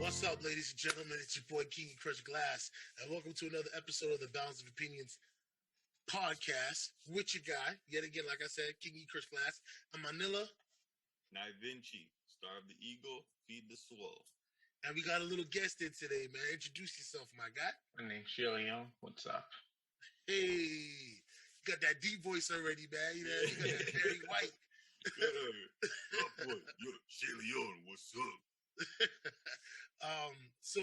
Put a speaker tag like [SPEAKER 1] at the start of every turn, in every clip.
[SPEAKER 1] What's up, ladies and gentlemen? It's your boy King Crush Glass, and welcome to another episode of the Balance of Opinions podcast with your guy. Yet again, like I said, King Crush Glass. I'm Manila,
[SPEAKER 2] Nai Vinci, star of the eagle, feed the soul.
[SPEAKER 1] and we got a little guest in today, man. Introduce yourself, my guy.
[SPEAKER 3] My name's Shilion. What's up?
[SPEAKER 1] Hey, you got that deep voice already, man. You know, you got that Barry White.
[SPEAKER 2] Yo, Shilion, what's up?
[SPEAKER 1] So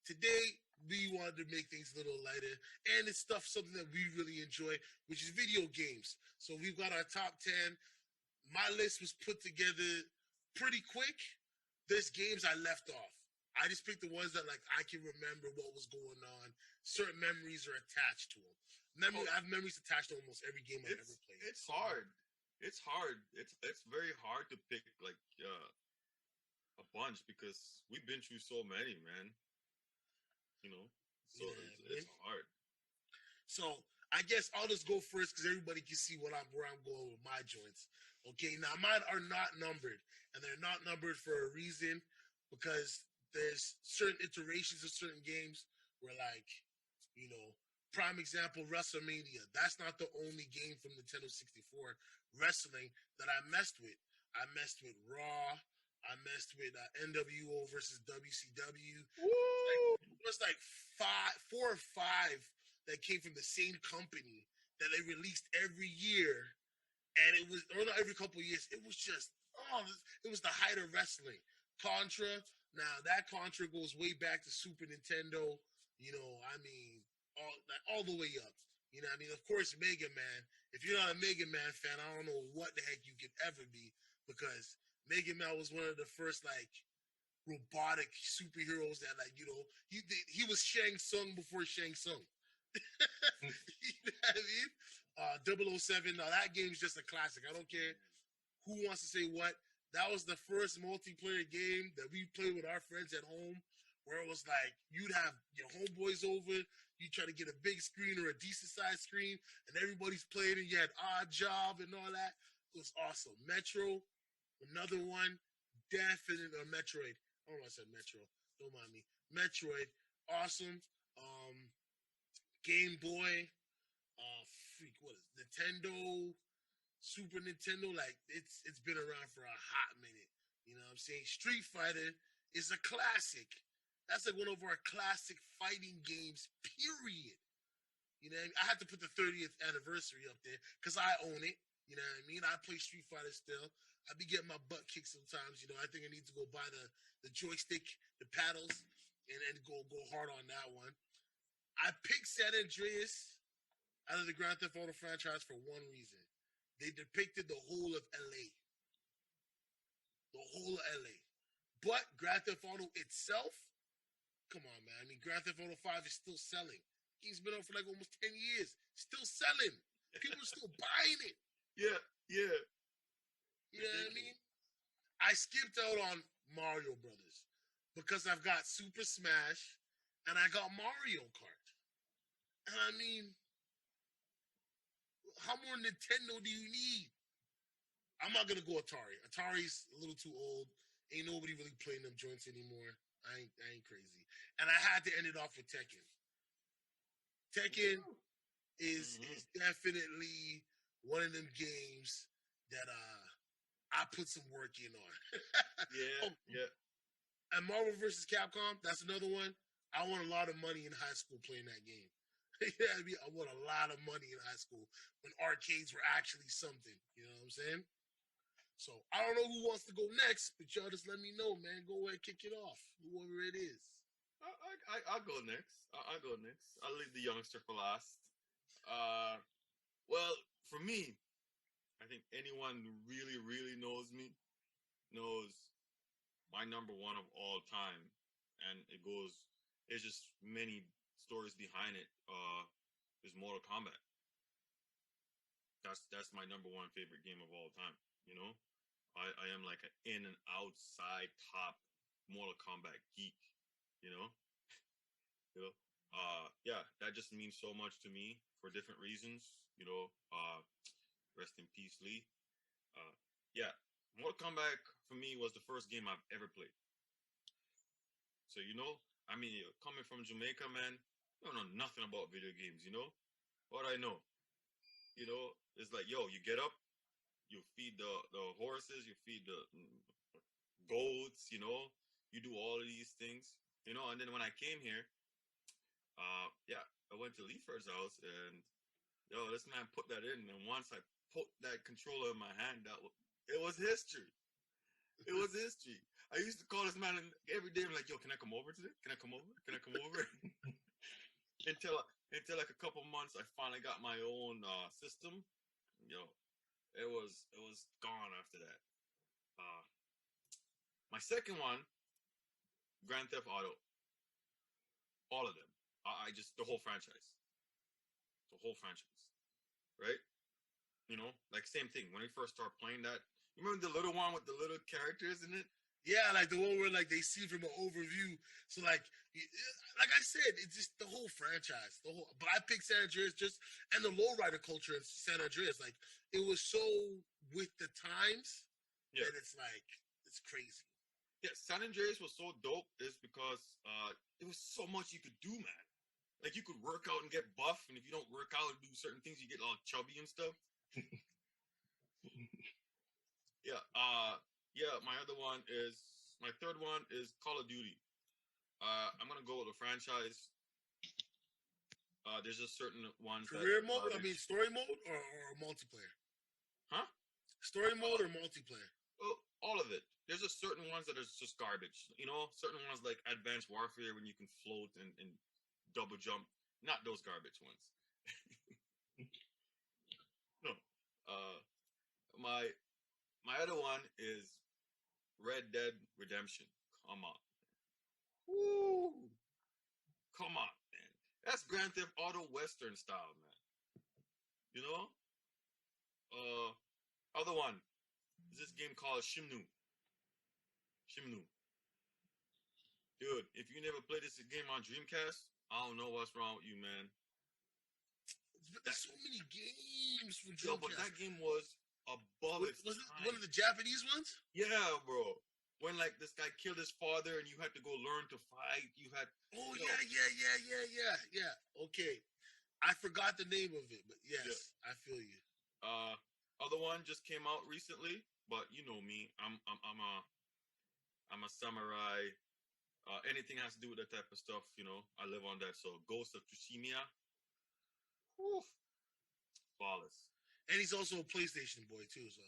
[SPEAKER 1] today we wanted to make things a little lighter, and it's something that we really enjoy, which is video games. So we've got our top 10. My list was put together pretty quick. There's games I left off. I just picked the ones that I can remember what was going on. Certain memories are attached to them. I have memories attached to almost every game I've ever played.
[SPEAKER 2] It's hard. It's hard. It's very hard to pick a bunch because we've been through so many, man. So
[SPEAKER 1] Yeah,
[SPEAKER 2] it's hard.
[SPEAKER 1] So I guess I'll just go first because everybody can see where I'm going with my joints. Okay, now mine are not numbered, and they're not numbered for a reason because there's certain iterations of certain games where, prime example, WrestleMania. That's not the only game from Nintendo 64 wrestling that I messed with. I messed with Raw. I messed with NWO versus WCW. It was like four or five that came from the same company that they released every year, and it was, or not every couple of years. It was just, it was the height of wrestling. Contra. Now that Contra goes way back to Super Nintendo. All the way up. Of course, Mega Man. If you're not a Mega Man fan, I don't know what the heck you could ever be, because Mega Man was one of the first robotic superheroes that he was Shang Tsung before Shang Tsung. You know what I mean? 007. Now that game's just a classic. I don't care who wants to say what. That was the first multiplayer game that we played with our friends at home, where it was like you'd have your homeboys over, you try to get a big screen or a decent sized screen, and everybody's playing, and you had Odd Job and all that. It was awesome. Metro, another one, definitely. Metroid. I don't know why I said Metro. Don't mind me. Metroid, awesome. Game Boy, what is Nintendo, Super Nintendo? It's been around for a hot minute. You know what I'm saying? Street Fighter is a classic. That's one of our classic fighting games, period. You know what I mean? I had to put the 30th anniversary up there because I own it. You know what I mean? I play Street Fighter still. I be getting my butt kicked sometimes. I think I need to go buy the joystick, the paddles, and go hard on that one. I picked San Andreas out of the Grand Theft Auto franchise for one reason. They depicted the whole of LA. The whole of LA. But Grand Theft Auto itself, come on, man. Grand Theft Auto 5 is still selling. It's been out for almost 10 years. Still selling. People are still buying it.
[SPEAKER 2] Yeah.
[SPEAKER 1] You know what I mean? I skipped out on Mario Brothers because I've got Super Smash and I got Mario Kart. And how more Nintendo do you need? I'm not gonna go Atari. Atari's a little too old. Ain't nobody really playing them joints anymore. I ain't crazy. And I had to end it off with Tekken. Tekken is definitely one of them games that I put some work in on.
[SPEAKER 2] Yeah.
[SPEAKER 1] And Marvel vs. Capcom, that's another one. I won a lot of money in high school playing that game. I won a lot of money in high school when arcades were actually something. You know what I'm saying? So I don't know who wants to go next, but y'all just let me know, man. Go ahead, kick it off, whoever it is.
[SPEAKER 2] I'll go next. I'll go next. I'll leave the youngster for last. Well, for me, I think anyone who really, really knows me knows my number one of all time, and there's just many stories behind it. Is Mortal Kombat. That's my number one favorite game of all time. I am like an in and outside top Mortal Kombat geek. Yeah, that just means so much to me for different reasons. Rest in peace, Lee. Yeah, Mortal Kombat for me was the first game I've ever played. So I mean, coming from Jamaica, man, I don't know nothing about video games. What I know, is like, yo, you get up, you feed the horses, you feed the goats, you do all of these things, and then when I came here, yeah, I went to Leifer's house, and yo, this man put that in, and once I put that controller in my hand, it was history. It was history. I used to call this man every day. I'm like, yo, can I come over today? Can I come over? Can I come over? until like a couple months, I finally got my own system. Yo, it was gone after that. Uh, my second one, Grand Theft Auto, all of them. I just the whole franchise, right? Like same thing. When we first started playing that, you remember the little one with the little characters in it?
[SPEAKER 1] Yeah, like the one where like they see from an overview. So like I said, it's just the whole franchise. But I picked San Andreas and the lowrider culture in San Andreas. Like it was so with the times
[SPEAKER 2] Yeah.
[SPEAKER 1] that it's crazy.
[SPEAKER 2] Yeah, San Andreas was so dope is because there was so much you could do, man. Like you could work out and get buff, and if you don't work out and do certain things, you get all chubby and stuff. Yeah. Yeah. My third one is Call of Duty. I'm gonna go with the franchise. There's just certain ones
[SPEAKER 1] Career mode? I mean, story mode or multiplayer?
[SPEAKER 2] Huh?
[SPEAKER 1] Story mode or multiplayer?
[SPEAKER 2] Well, all of it. There's just certain ones that are just garbage. Certain ones like Advanced Warfare when you can float and double jump. Not those garbage ones. No. My my other one is Red Dead Redemption. Come on. Woo! Come on, man. That's Grand Theft Auto Western style, man. You know? Other one is this game called Shimnu. Shimnu. Dude, if you never played this game on Dreamcast, I don't know what's wrong with you, man.
[SPEAKER 1] But there's so many games for Dreamcast.
[SPEAKER 2] Yo, but that game was above its
[SPEAKER 1] Was
[SPEAKER 2] time.
[SPEAKER 1] it one of the Japanese ones?
[SPEAKER 2] Yeah, bro. When like this guy killed his father and you had to go learn to fight, you had.
[SPEAKER 1] Oh yeah. Okay, I forgot the name of it, but yes, yeah. I feel you.
[SPEAKER 2] Other one just came out recently, but you know me, I'm a samurai. Anything has to do with that type of stuff, I live on that. So Ghost of Tsushima, whew, flawless.
[SPEAKER 1] And he's also a PlayStation boy too, so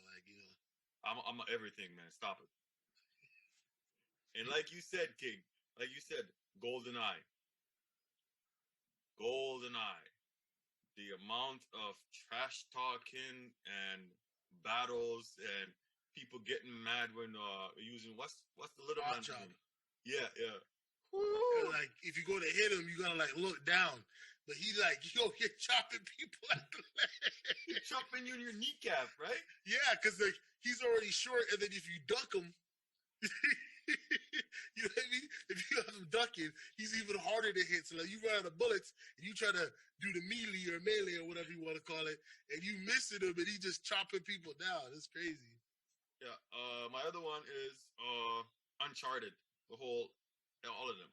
[SPEAKER 2] I'm a everything, man. Stop it. And like you said, King, GoldenEye. GoldenEye. The amount of trash talking and battles and people getting mad when using what's the little man's name? Yeah.
[SPEAKER 1] And like if you go to hit him, you gotta like look down. But he like you're chopping people at the leg.
[SPEAKER 2] He's chopping you in your kneecap, right?
[SPEAKER 1] Yeah, because like he's already short, and then if you duck him, you know what I mean? If you have him ducking, he's even harder to hit. So like you run out of bullets and you try to do the melee or whatever you want to call it, and you missing him, and he just chopping people down. It's crazy.
[SPEAKER 2] Yeah. My other one is Uncharted. All of them.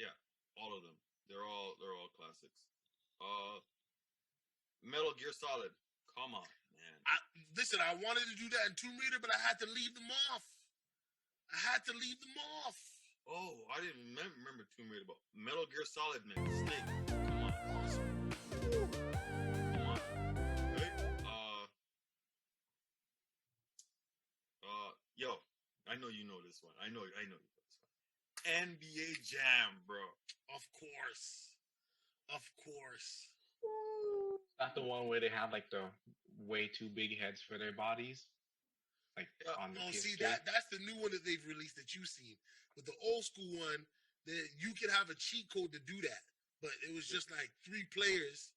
[SPEAKER 2] Yeah, all of them. They're all classics. Metal Gear Solid. Come on, man.
[SPEAKER 1] Listen, I wanted to do that in Tomb Raider, but I had to leave them off.
[SPEAKER 2] Oh, I didn't remember Tomb Raider, but Metal Gear Solid, man. Snake. Come on. Awesome. Come on. Right? Yo, I know you know this one. I know you know this one. NBA Jam, bro.
[SPEAKER 1] Of course.
[SPEAKER 3] Not the one where they have like the way too big heads for their bodies. Like on the PS3.
[SPEAKER 1] See that's the new one that they've released that you've seen. With the old school one, that you can have a cheat code to do that. But it was just like 3 players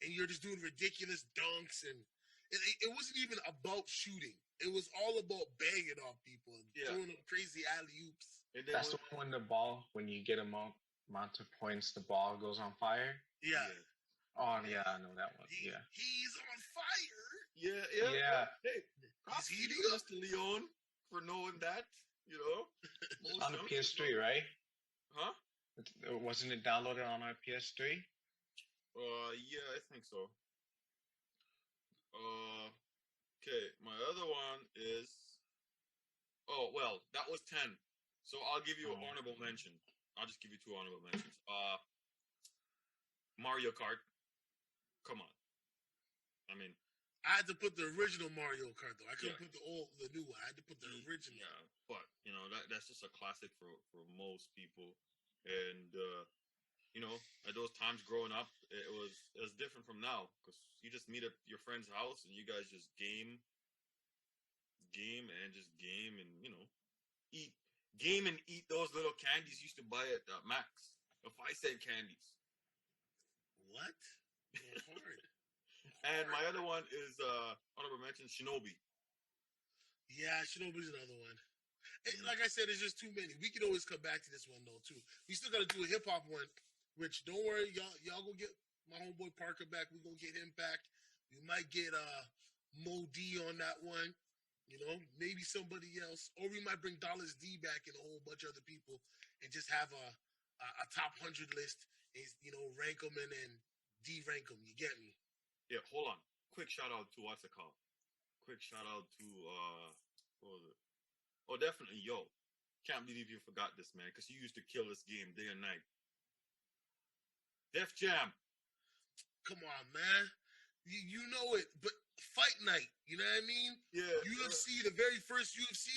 [SPEAKER 1] and you're just doing ridiculous dunks and it wasn't even about shooting. It was all about banging off people and throwing them crazy alley-oops.
[SPEAKER 3] That's the one when you get amount of points, the ball goes on fire.
[SPEAKER 1] Yeah.
[SPEAKER 3] Oh yeah, I know that one. Yeah.
[SPEAKER 1] He's on fire.
[SPEAKER 2] Yeah.
[SPEAKER 3] Yeah.
[SPEAKER 2] Hey, props to you, Mr. Leon, for knowing that. You know,
[SPEAKER 3] It's
[SPEAKER 2] most
[SPEAKER 3] on the
[SPEAKER 2] youngsters
[SPEAKER 3] PS3,
[SPEAKER 2] don't.
[SPEAKER 3] right?
[SPEAKER 2] Huh?
[SPEAKER 3] Wasn't it downloaded on our PS3?
[SPEAKER 2] Yeah, I think so. Okay. My other one is. Oh well, that was 10. So I'll give you an
[SPEAKER 3] Oh.
[SPEAKER 2] honorable mention. I'll just give you two honorable mentions. Mario Kart. Come on. I mean,
[SPEAKER 1] I had to put the original Mario Kart though. I couldn't
[SPEAKER 2] Yeah.
[SPEAKER 1] put the new one. I had to put the original.
[SPEAKER 2] yeah, but you know that's just a classic for most people, and at those times growing up, it was different from now because you just meet at your friend's house and you guys just game and eat game and eat those little candies you used to buy at Max, the 5 cent candies.
[SPEAKER 1] What? Hard.
[SPEAKER 2] And my
[SPEAKER 1] Hard.
[SPEAKER 2] other one is honorable mention Shinobi.
[SPEAKER 1] Yeah, Shinobi's another one. Like I said, it's just too many. We can always come back to this one though too. We still got to do a hip hop one, which don't worry, y'all gonna get my homeboy Parker back. We gonna get him back. We might get Mo D on that one. You know, maybe somebody else, or we might bring Dollars D back and a whole bunch of other people, and just have a top 100 list. Is rank them and then de-rank them. You get me?
[SPEAKER 2] Yeah, hold on. Quick shout out to what's it called? Quick shout out to what was it? Oh, definitely, yo. Can't believe you forgot this, man, because you used to kill this game day and night. Def Jam.
[SPEAKER 1] Come on, man. You know it, but Fight Night. You know what I mean?
[SPEAKER 2] Yeah.
[SPEAKER 1] UFC, the very first UFC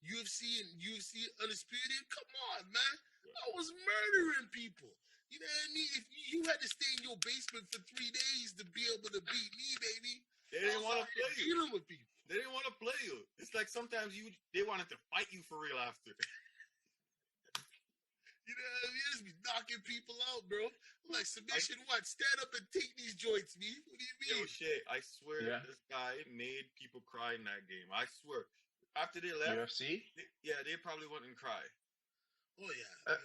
[SPEAKER 1] and UFC Undisputed. Come on, man. I was murdering people. You know what I mean? If you had to stay in your basement for 3 days to be able to beat me, baby,
[SPEAKER 2] They didn't want to play you.
[SPEAKER 1] dealing with people.
[SPEAKER 2] They didn't want to play you. It's like sometimes they wanted to fight you for real after.
[SPEAKER 1] You know what I mean? Just be knocking people out, bro. I'm like, submission what? Stand up and take these joints, me. What do you mean?
[SPEAKER 2] Yo, shit, I swear this guy made people cry in that game. I swear. After they left,
[SPEAKER 3] UFC?
[SPEAKER 2] they probably went and cry.
[SPEAKER 1] Oh, yeah.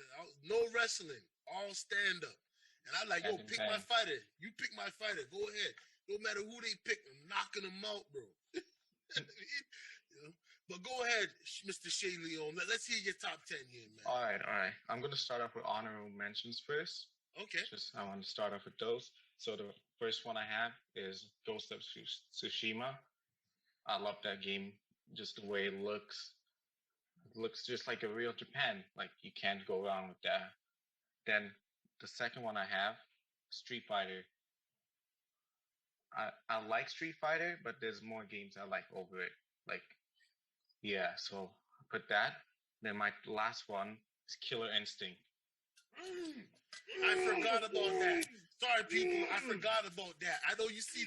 [SPEAKER 1] No wrestling. All stand up. And I'm like, yo, pick my fighter. You pick my fighter. Go ahead. No matter who they pick, I'm knocking them out, bro. But go ahead, Mr. Shay Leon. Let's hear your top 10 here, man.
[SPEAKER 3] All right. I'm going to start off with honorable mentions first.
[SPEAKER 1] Okay.
[SPEAKER 3] I want to start off with those. So the first one I have is Ghost of Tsushima. I love that game. Just the way it looks. It looks just like a real Japan. Like you can't go wrong with that. Then the second one I have, Street Fighter. I like Street Fighter, but there's more games I like over it. Like, yeah, so I put that. Then my last one is Killer Instinct.
[SPEAKER 1] I forgot about that. Sorry, people. I forgot about that. I know you see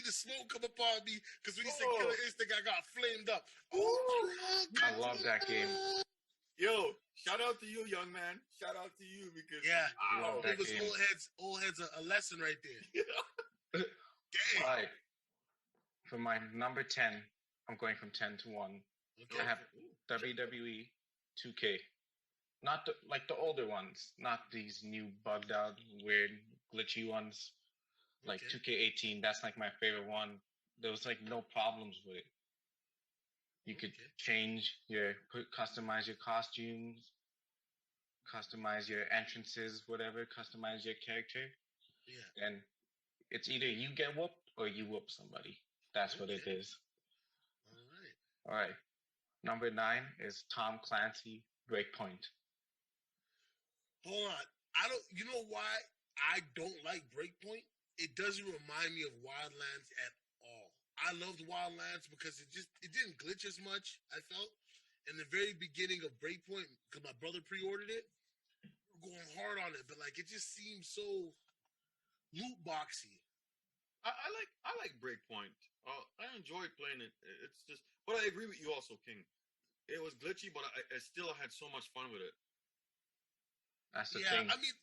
[SPEAKER 1] the smoke come upon me because when you said Killer Instinct, I got flamed up.
[SPEAKER 3] I love that game.
[SPEAKER 2] Yo, shout out to you, young man. Shout out to you because
[SPEAKER 3] love that game.
[SPEAKER 1] Old heads a lesson right there. Damn.
[SPEAKER 3] All right. For my number 10, I'm going from 10 to 1.
[SPEAKER 1] Okay.
[SPEAKER 3] I have WWE 2K. Not like the older ones, not these new bugged out, weird, glitchy ones. Like 2K18, that's like my favorite one. There was like no problems with it. You could customize your costumes, customize your entrances, whatever, customize your character.
[SPEAKER 1] Yeah.
[SPEAKER 3] And it's either you get whooped or you whoop somebody. That's what it is. All right. Number 9 is Tom Clancy Breakpoint.
[SPEAKER 1] Hold on. You know why I don't like Breakpoint? It doesn't remind me of Wildlands at all. I loved Wildlands because it didn't glitch as much, I felt. In the very beginning of Breakpoint, because my brother pre-ordered it, we were going hard on it, but like it just seemed so loot boxy.
[SPEAKER 2] I like Breakpoint. I enjoyed playing it. It's just, but I agree with you also, King. It was glitchy, but I still had so much fun with it.
[SPEAKER 3] That's the thing.
[SPEAKER 1] I mean,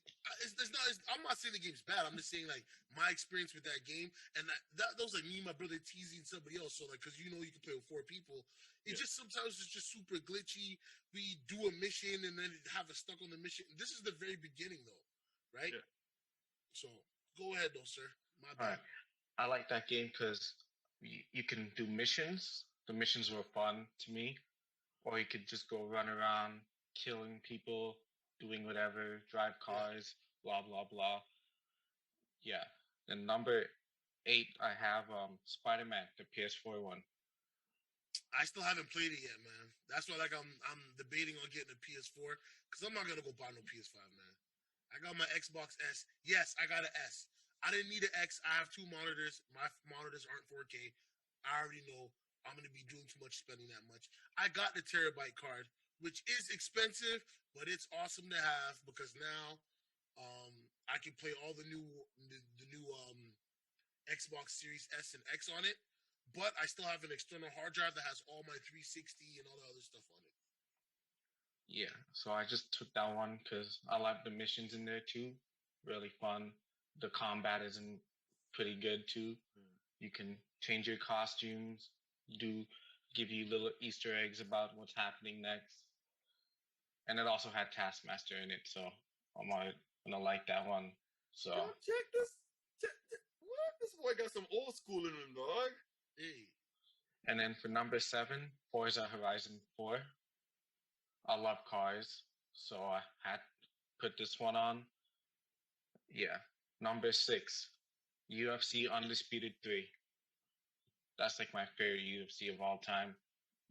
[SPEAKER 1] I'm not saying the game's bad. I'm just saying like my experience with that game, and that was like me and my brother teasing somebody else. So like, because you can play with 4 people, it just sometimes it's just super glitchy. We do a mission and then have us stuck on the mission. This is the very beginning though, right?
[SPEAKER 2] Yeah.
[SPEAKER 1] So go ahead though, sir. My bad.
[SPEAKER 3] All right. I like that game because you can do missions. The missions were fun to me. or you could just go run around killing people, doing whatever, drive
[SPEAKER 1] Yeah.
[SPEAKER 3] cars, blah blah blah. Yeah. And number 8, I have Spider-Man, the PS4 one.
[SPEAKER 1] I still haven't played it yet, man. That's why, like, I'm debating on getting a PS4 because I'm not gonna go buy no PS5, man. I got my Xbox S. Yes, I got an S. I didn't need an X. I have 2 monitors. My monitors aren't 4K. I already know I'm gonna be doing too much spending that much. I got the terabyte card, which is expensive, but it's awesome to have because now I can play all the new Xbox Series S and X on it. But I still have an external hard drive that has all my 360 and all the other stuff on it.
[SPEAKER 3] Yeah, so I just took that one because I like the missions in there too. Really fun. The combat isn't pretty good too. You can change your costumes, do give you little Easter eggs about what's happening next. And it also had Taskmaster in it, so I'm gonna like that one. So
[SPEAKER 2] Yo, check this. What? This boy got some old school in him, dog.
[SPEAKER 1] Hey,
[SPEAKER 3] and then for number 7, Forza Horizon 4. I love cars, so I had put this one on. Yeah. Number 6, UFC Undisputed 3. That's like my favorite UFC of all time.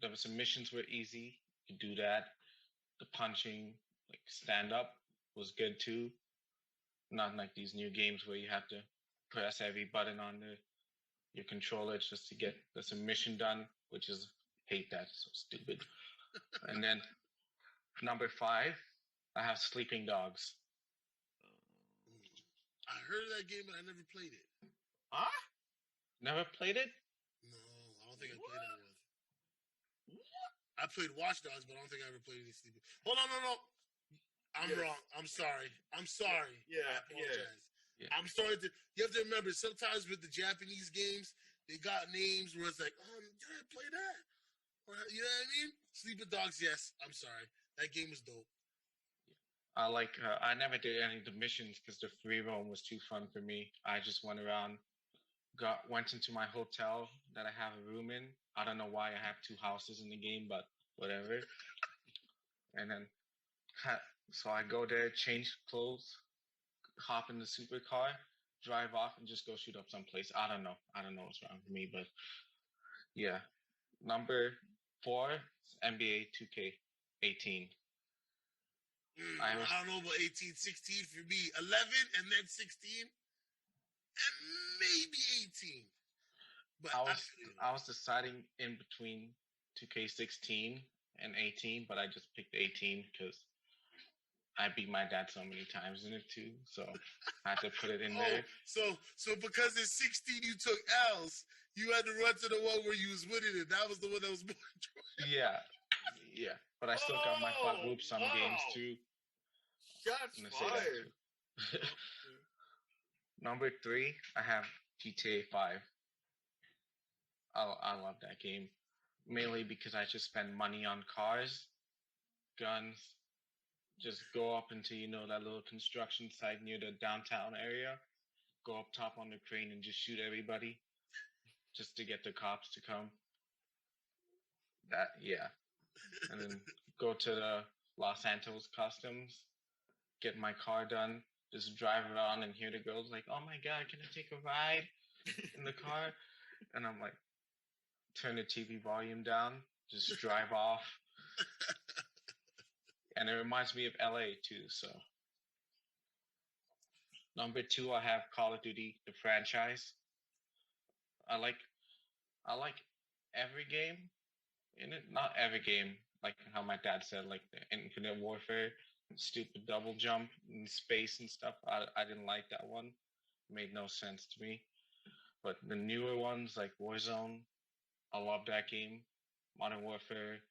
[SPEAKER 3] The submissions were easy. You could do that. The punching, like stand up, was good too. Not like these new games where you have to press every button on your controller just to get the submission done, which is hate that. So stupid. And then number 5, I have Sleeping Dogs.
[SPEAKER 1] I heard of that game, but I never played it.
[SPEAKER 2] Huh?
[SPEAKER 3] Never played it?
[SPEAKER 1] No, I don't think I played that one. I played Watch Dogs, but I don't think I ever played any Sleeping. Hold on, no. I'm
[SPEAKER 2] Yes.
[SPEAKER 1] wrong. I'm sorry.
[SPEAKER 2] Yeah,
[SPEAKER 1] I apologize.
[SPEAKER 3] Yeah.
[SPEAKER 1] I'm sorry to. You have to remember, sometimes with the Japanese games, they got names where it's like, yeah, play that. Or, you know what I mean? Sleeping Dogs, yes. I'm sorry. That game was dope.
[SPEAKER 3] I never did any of the missions because the free roam was too fun for me. I just went around, went into my hotel that I have a room in. I don't know why I have 2 houses in the game, but whatever. And then, so I go there, change clothes, hop in the supercar, drive off, and just go shoot up someplace. I don't know. I don't know what's wrong with me, but yeah. Number 4, NBA 2K18.
[SPEAKER 1] I don't know about 18, 16 for me. 11 and then 16 and maybe 18. But
[SPEAKER 3] I was deciding in between 2K16 and 18, but I just picked 18 because I beat my dad so many times in it too, so I had to put it in there.
[SPEAKER 1] So because in 16 you took L's, you had to run to the one where you was winning it. That was the one that was more enjoyable.
[SPEAKER 3] Yeah. But I still got my butt whooped some games too.
[SPEAKER 2] Shots fired.
[SPEAKER 3] Number 3, I have GTA 5. I love that game, mainly because I just spend money on cars, guns, just go up into that little construction site near the downtown area, go up top on the crane and just shoot everybody, just to get the cops to come. And then go to the Los Santos Customs, get my car done, just drive around and hear the girls like, "Oh my God, can I take a ride in the car?" And I'm like, turn the TV volume down, just drive off. And it reminds me of LA too, so. Number 2, I have Call of Duty, the franchise. I like every game in it. Not every game, like how my dad said, like the Infinite Warfare, stupid double jump in space and stuff. I didn't like that one. It made no sense to me. But the newer ones like Warzone, I love that game. Modern Warfare.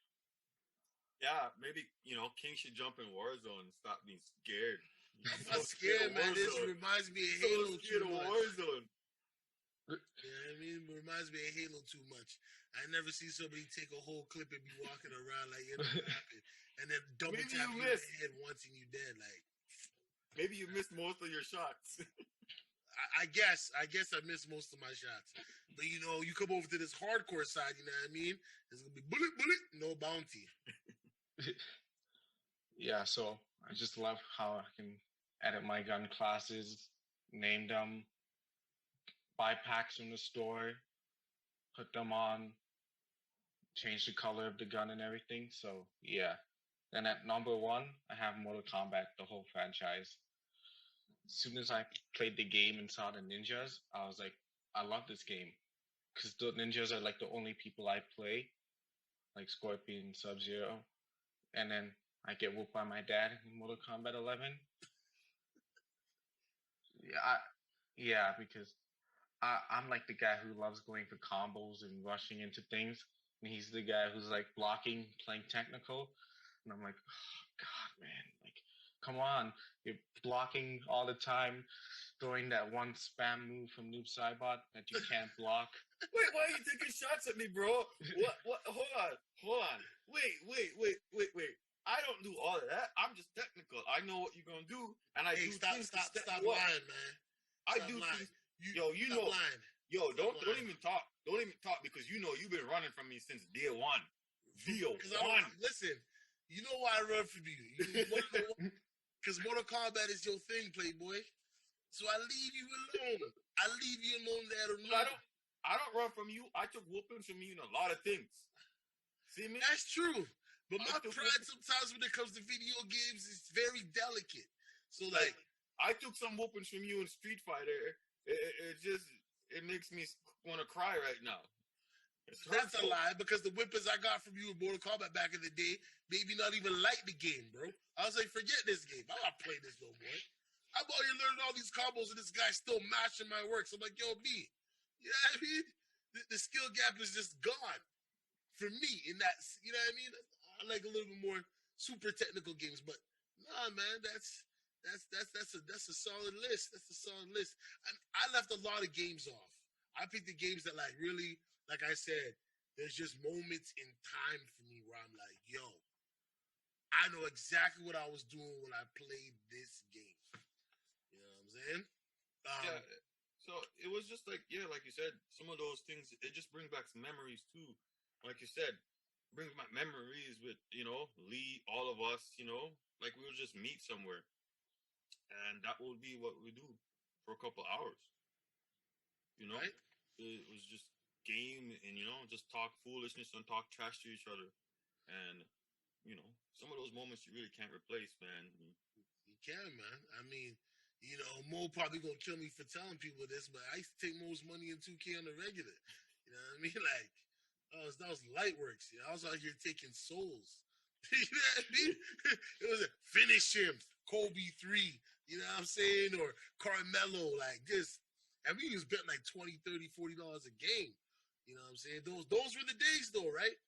[SPEAKER 2] Yeah, maybe King should jump in Warzone and stop being scared.
[SPEAKER 1] I'm not scared, man. This reminds me of Halo too much.
[SPEAKER 2] Warzone.
[SPEAKER 1] Yeah, I mean, it reminds me of Halo too much. I never see somebody take a whole clip and be walking around like it don't happen, and then double tap you in the head once and you dead. Like
[SPEAKER 2] maybe you missed most of your shots.
[SPEAKER 1] I guess I missed most of my shots. But you know, you come over to this hardcore side, you know what I mean? It's gonna be bullet, no bounty.
[SPEAKER 3] Yeah, so I just love how I can edit my gun classes, name them, buy packs from the store, put them on, change the color of the gun and everything. So yeah. Then at number one, I have Mortal Kombat, the whole franchise. As soon as I played the game and saw the ninjas, I was like, I love this game. Because the ninjas are like the only people I play, like Scorpion, Sub Zero. And then I get whooped by my dad in Mortal Kombat 11. Yeah, yeah, because I'm like the guy who loves going for combos and rushing into things. And he's the guy who's like blocking, playing technical. And I'm like, oh, God, man, like, come on. You're blocking all the time, throwing that one spam move from Noob Saibot that you can't block.
[SPEAKER 2] Wait, why are you taking shots at me, bro? What? Hold on. Wait. I don't do all of that. I'm just technical. I know what you're gonna do, and I do things to step
[SPEAKER 1] stop
[SPEAKER 2] you up.
[SPEAKER 1] lying, man.
[SPEAKER 2] I
[SPEAKER 1] Stop
[SPEAKER 2] do
[SPEAKER 1] lying.
[SPEAKER 2] things. You
[SPEAKER 1] stop
[SPEAKER 2] know.
[SPEAKER 1] lying.
[SPEAKER 2] Don't
[SPEAKER 1] lying.
[SPEAKER 2] even talk. Don't even talk because you know you've been running from me since day one.
[SPEAKER 1] Listen, you know why I run from you. Because Mortal Kombat is your thing, Playboy. So I leave you alone. I leave you alone there alone.
[SPEAKER 2] I don't run from you. I took whoopings from you in a lot of things. See me?
[SPEAKER 1] That's true. But my pride sometimes when it comes to video games is very delicate. So like
[SPEAKER 2] I took some whoopings from you in Street Fighter. It makes me want to cry right now.
[SPEAKER 1] That's a lie because the whippers I got from you in Mortal Kombat back in the day made me not even like the game, bro. I was like, forget this game. I'm not playing this no more. I'm out here learning all these combos and this guy's still mashing my works. I'm like, yo, B, you know what I mean? The skill gap is just gone for me in that, you know what I mean? I like a little bit more super technical games, but nah, man, that's a solid list. That's a solid list. I left a lot of games off. I picked the games that like really, like I said, there's just moments in time for me where I'm like, yo, I know exactly what I was doing when I played this game. You know what I'm saying?
[SPEAKER 2] Yeah. So it was just like, yeah, like you said, some of those things, it just brings back some memories too. Like you said, brings back memories with, Lee, all of us, like we'll just meet somewhere. And that will be what we do for a couple hours.
[SPEAKER 1] Right?
[SPEAKER 2] It was just game and, just talk foolishness and talk trash to each other. And, some of those moments you really can't replace, man.
[SPEAKER 1] You can, man. I mean, Mo probably gonna kill me for telling people this, but I used to take Mo's money in 2K on the regular. You know what I mean? Like, that was light works. I was out here taking souls. You know what I mean? It was finish him, Kobe 3, you know what I'm saying? Or Carmelo, like just, and we was betting like $20, $30, $40 a game. You know what I'm saying? Those were the days though, right?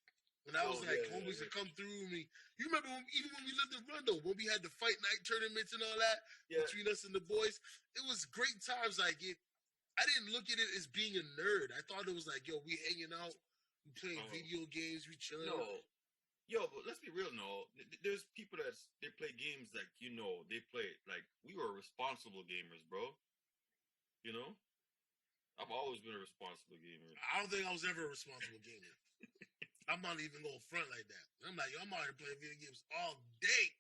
[SPEAKER 1] When I was like, homies would come through me. You remember even when we lived in Rondo, when we had the fight night tournaments and all that between us and the boys, it was great times. Like I didn't look at it as being a nerd. I thought it was like, yo, we hanging out, we playing video games, we chilling.
[SPEAKER 2] No. Yo, but let's be real, no. There's people they play games like, they play like we were responsible gamers, bro. I've always been a responsible gamer.
[SPEAKER 1] I don't think I was ever a responsible gamer. I'm not even going front like that. I'm like, yo, I'm out here playing video games all day.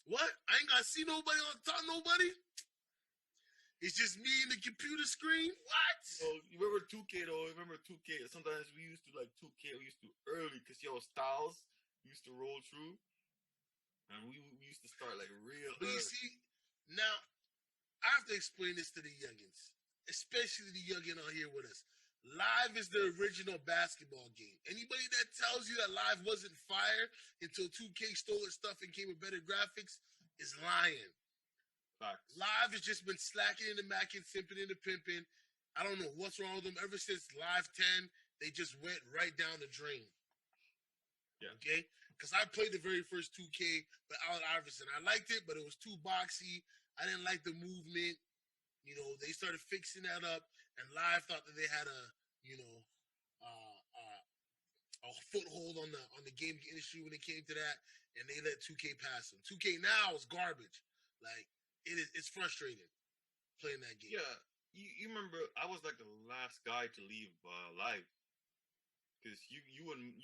[SPEAKER 1] What? I ain't got to see nobody on top of nobody? It's just me and the computer screen? What?
[SPEAKER 2] Oh, you remember 2K though? Remember 2K? Sometimes we used to like 2K. We used to early because Styles used to roll through, and we used to start like real.
[SPEAKER 1] But you see, now I have to explain this to the youngins, especially the youngin on here with us. Live is the original basketball game. Anybody that tells you that Live wasn't fire until 2K stole its stuff and came with better graphics is lying.
[SPEAKER 2] Facts.
[SPEAKER 1] Live has just been slacking in the macking, simping in the pimping. I don't know what's wrong with them. Ever since Live 10, they just went right down the drain.
[SPEAKER 2] Yeah.
[SPEAKER 1] Okay? Because I played the very first 2K with Allen Iverson. I liked it, but it was too boxy. I didn't like the movement. They started fixing that up, and Live thought that they had a foothold on the game industry when it came to that, and they let 2K pass them. 2K now is garbage. Like it's frustrating playing that game.
[SPEAKER 2] Yeah, you remember I was like the last guy to leave live because you and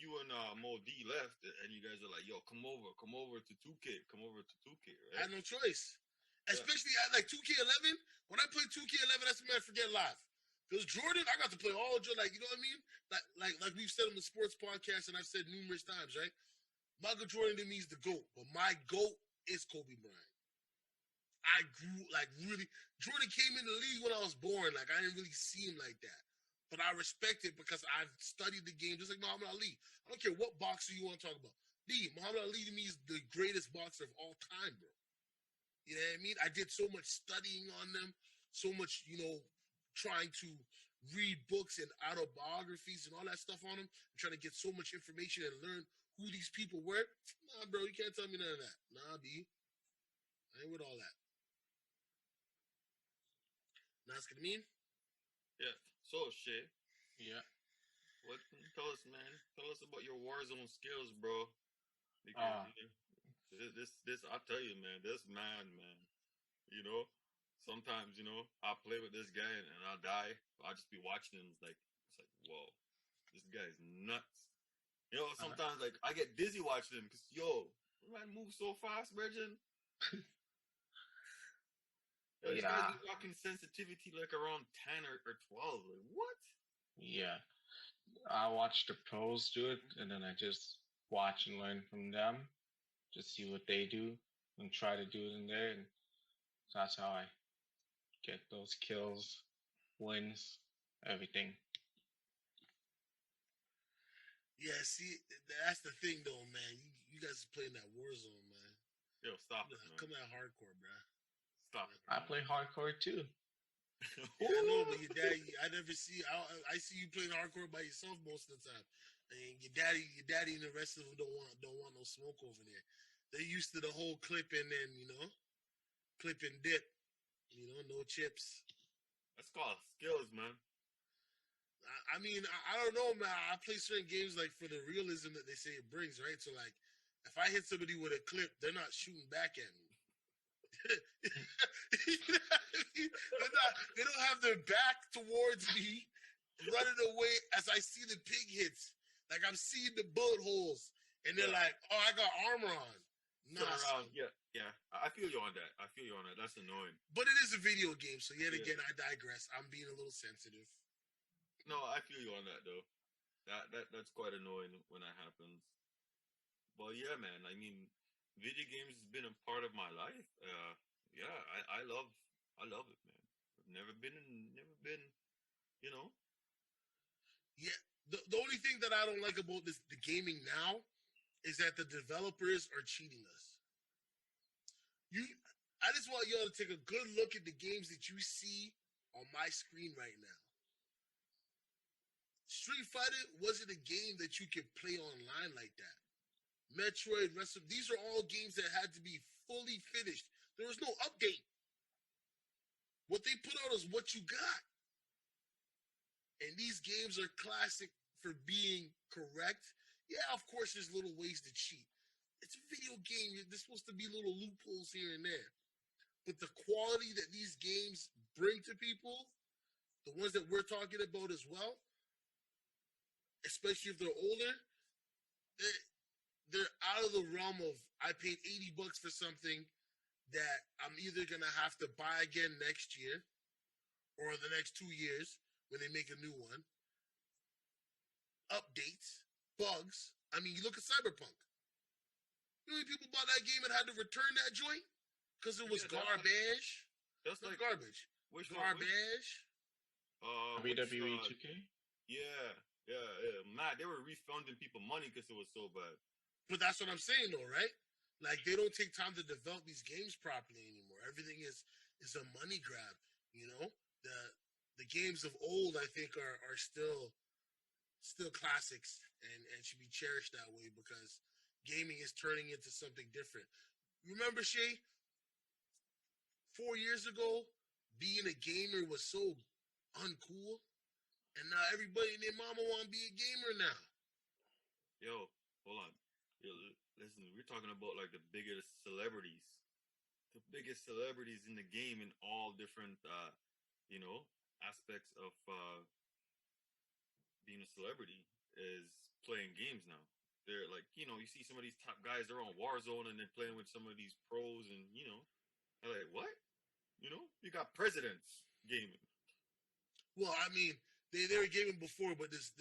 [SPEAKER 2] Mo D left, and you guys are like, yo, come over to 2K, come over to 2K,
[SPEAKER 1] I
[SPEAKER 2] right?
[SPEAKER 1] had no choice.
[SPEAKER 2] Yeah.
[SPEAKER 1] Especially at like 2K11. When I played 2K11, that's when I forget live. Because Jordan, I got to play all Jordan, like, you know what I mean? Like we've said on the sports podcast, and I've said numerous times, right? Michael Jordan to me is the GOAT, but my GOAT is Kobe Bryant. I grew like really. Jordan came in the league when I was born. Like I didn't really see him like that, but I respect it because I've studied the game just like Muhammad Ali. I don't care what boxer you want to talk about. Muhammad Ali to me is the greatest boxer of all time, bro. You know what I mean? I did so much studying on them, so much, trying to read books and autobiographies and all that stuff on them, and trying to get so much information and learn who these people were. Nah, bro, you can't tell me none of that. Nah, B. I ain't with all that. Nas what I mean?
[SPEAKER 2] Yeah. So Shay,
[SPEAKER 3] Yeah.
[SPEAKER 2] what tell us, man? Tell us about your Warzone skills, bro. Because
[SPEAKER 3] Uh,
[SPEAKER 2] this I tell you, man, this man, you know, sometimes I play with this guy and I'll die. I'll just be watching him. It's like whoa, this guy's nuts. Sometimes like I get dizzy watching him because man moves so fast, Virgin. Yo, this guy's
[SPEAKER 3] yeah.
[SPEAKER 2] be talking sensitivity like around 10 or 12. Like, what?
[SPEAKER 3] Yeah. I watch the pros do it, and then I just watch and learn from them, just see what they do, and try to do it in there. And so that's how I get those kills, wins, everything.
[SPEAKER 1] Yeah, see, that's the thing, though, man. You guys are playing that Warzone, man.
[SPEAKER 2] Yo, stop it, man.
[SPEAKER 1] Come out hardcore, bro.
[SPEAKER 2] Stop it.
[SPEAKER 3] I play hardcore too.
[SPEAKER 1] Yeah, I know, but your daddy, I never see. I see you playing hardcore by yourself most of the time, and your daddy, and the rest of them don't want no smoke over there. They're used to the whole clip and then clip and dip. No chips.
[SPEAKER 2] That's called skills, man.
[SPEAKER 1] I mean, I don't know, man. I play certain games like for the realism that they say it brings, right? So like, if I hit somebody with a clip, they're not shooting back at me. They don't have their back towards me, running away as I see the pig hits. Like I'm seeing the bullet holes, and they're like, "Oh, I got armor on."
[SPEAKER 2] Turn around. Yeah. I feel you on that. That's annoying.
[SPEAKER 1] But it is a video game, so yet again, I digress. I'm being a little sensitive.
[SPEAKER 2] No, I feel you on that though. That's quite annoying when that happens. But yeah, man. I mean, video games has been a part of my life. Yeah, I love it, man. I've never been. You know.
[SPEAKER 1] Yeah, the only thing that I don't like about the gaming now is that the developers are cheating us. I just want y'all to take a good look at the games that you see on my screen right now. Street Fighter wasn't a game that you could play online like that. Metroid, these are all games that had to be fully finished. There was no update. What they put out is what you got. And these games are classic for being correct. Yeah, of course, there's little ways to cheat. It's a video game. There's supposed to be little loopholes here and there. But the quality that these games bring to people, the ones that we're talking about as well, especially if they're older, they're out of the realm of I paid $80 for something that I'm either gonna have to buy again next year or the next 2 years when they make a new one. Updates, bugs. I mean, you look at Cyberpunk. You know how many people bought that game and had to return that joint because it was garbage.
[SPEAKER 2] That's like
[SPEAKER 1] garbage.
[SPEAKER 2] Which
[SPEAKER 1] Garbage.
[SPEAKER 3] WWE 2K?
[SPEAKER 2] Yeah. Man, they were refunding people money because it was so bad.
[SPEAKER 1] But that's what I'm saying, though, right? Like they don't take time to develop these games properly anymore. Everything is a money grab. The games of old, I think, are still classics and should be cherished that way because gaming is turning into something different. Remember, Shay, 4 years ago, being a gamer was so uncool, and now everybody and their mama want to be a gamer now.
[SPEAKER 2] Yo, hold on. Yo, listen, we're talking about like the biggest celebrities in the game in all different, aspects of being a celebrity is playing games now. They're like, you see some of these top guys, they're on Warzone and they're playing with some of these pros, and they're like, what? You got presidents gaming.
[SPEAKER 1] Well, I mean, they were gaming before, but this